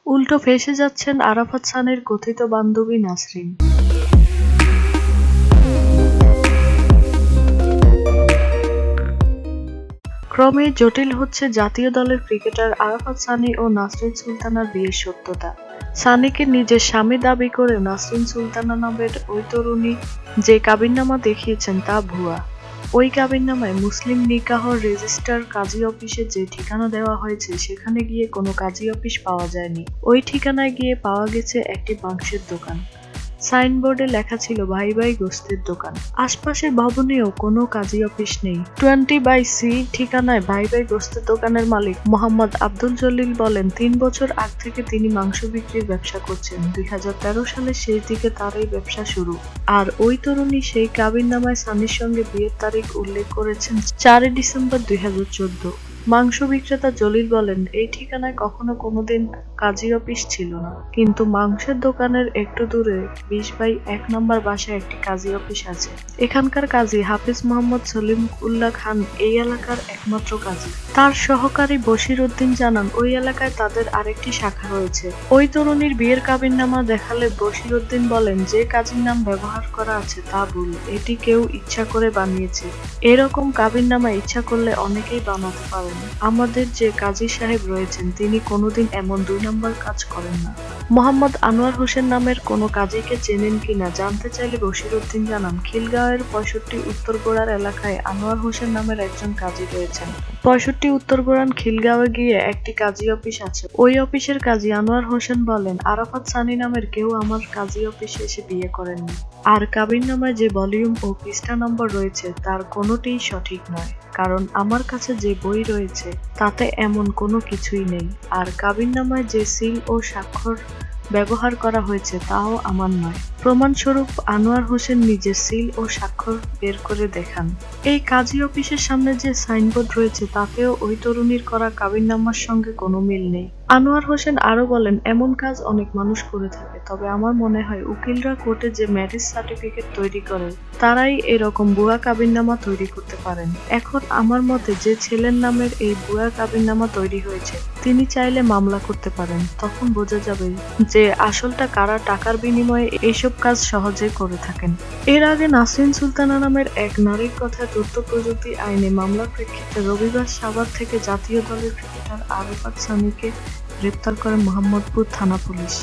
উল্টো ফেঁসে যাচ্ছেন আরাফাত সানির কথিত বান্ধবী নাসরিন। ক্রমেই জটিল হচ্ছে জাতীয় দলের ক্রিকেটার আরাফাত সানি ও নাসরিন সুলতানার বিয়ের সত্যতা। সানিকে নিজের স্বামী দাবি করে নাসরিন সুলতানা নামের ওই তরুণী যে কাবিননামা দেখিয়েছেন তা ভুয়া। ওই কাবিননামায় মুসলিম নিকাহ রেজিস্ট্রার কাজী অফিসে যে ঠিকানা দেওয়া হয়েছে সেখানে গিয়ে কোনো কাজী অফিস পাওয়া যায়নি। ওই ঠিকানায় গিয়ে পাওয়া গেছে একটি মাংসের দোকান। সাইনবোর্ডে লেখা ছিল ভাই ভাই গোশতের দোকান। আশপাশের ভবনেও কোনো কাজী অফিস নেই। 20/C ঠিকানায় ভাই ভাই গোশতের দোকানের মালিক মোহাম্মদ আব্দুল জলিল বলেন, 3 বছর আগ থেকে তিনি মাংস বিক্রির ব্যবসা করছেন। 2013 সালের শেষ দিকে তার এই ব্যবসা শুরু। আর ওই তরুণী সেই কাবিননামায় সানির সঙ্গে বিয়ের তারিখ উল্লেখ করেছেন 4 ডিসেম্বর 2014। মাংস বিক্রেতা জলিল বলেন, এই ঠিকানায় কখনো কোনোদিন কাজী অফিস ছিল না, কিন্তু মাংসের দোকানের একটু দূরে 20/1 নম্বর বাসায় একটি কাজী অফিস আছে। এখানকার কাজী হাফিজ মোহাম্মদ সলিম উল্লাহ খান এই এলাকার একমাত্র কাজী। তার সহকারী বশির উদ্দিন জানান, ওই এলাকায় তাদের আরেকটি শাখা রয়েছে। ওই তরুণীর বিয়ের কাবিননামা দেখালে বশির উদ্দিন বলেন, যে কাজীর নাম ব্যবহার করা আছে তা ভুল, এটি কেউ ইচ্ছা করে বানিয়েছে। এরকম কাবিননামা ইচ্ছা করলে অনেকেই বানাতে পারে। আমাদের যে কাজী সাহেব রয়েছেন তিনি কোনোদিন এমন 2 নম্বর কাজ করেন না। মোহাম্মদ আনোয়ার হোসেন নামের কোনো কাজীকে চেনেন কিনা জানতে চাইলে বশির উদ্দিন জানান, খিলগাঁওয়ের 65 উত্তরগোড়ার এলাকায় আনোয়ার হোসেন নামের একজন কাজী রয়েছেন। 65 উত্তরগোড়ান খিলগাঁওয়ে গিয়ে একটি কাজী অফিস আছে। ওই অফিসের কাজী আনোয়ার হোসেন বলেন, আরাফাত সানি নামের কেউ আমার কাজী অফিসে এসে বিয়ে করেননি। আর কাবিননামায় যে ভলিউম ও পৃষ্ঠা নম্বর রয়েছে তার কোনোটিই সঠিক নয়, কারণ আমার কাছে যে বই রয়েছে তাতে এমন কোনো কিছুই নেই। আর কাবিননামায় যে সিল ও স্বাক্ষর ব্যবহার করা হয়েছে তাও আমার নয়। প্রমাণস্বরূপ আনোয়ার হোসেন নিজে সিল ও স্বাক্ষর বের করে দেখান। এই কাজী অফিসের সামনে যে সাইনবোর্ড রয়েছে তাতেও ওই তরুণীর করা কাবিননামার সঙ্গে কোনো মিল নেই। আনোয়ার হোসেন আরো বলেন, এমন কাজ অনেক মানুষ করে থাকে, তবে আমার মনে হয় উকিলরা কোর্টে যে ম্যারেজ সার্টিফিকেট তৈরি করে তারাই এরকম ভুয়া কাবিননামা তৈরি করতে পারেন। এখন আমার মতে যে ছেলের নামের এই ভুয়া কাবিননামা তৈরি হয়েছে তিনি চাইলে মামলা করতে পারেন, তখন বোঝা যাবে যে আসলটা কারা টাকার বিনিময়ে এইসব কাজ সহজে করে থাকেন। এর আগে নাসরিন সুলতানা নামের এক নারীর কথায় তথ্য প্রযুক্তি আইনে মামলার প্রেক্ষিতে রবিবার সাভার থেকে জাতীয় দলের ক্রিকেটার আরাফাত সানিকে গ্রেপ্তার করে মোহাম্মদপুর থানা পুলিশ।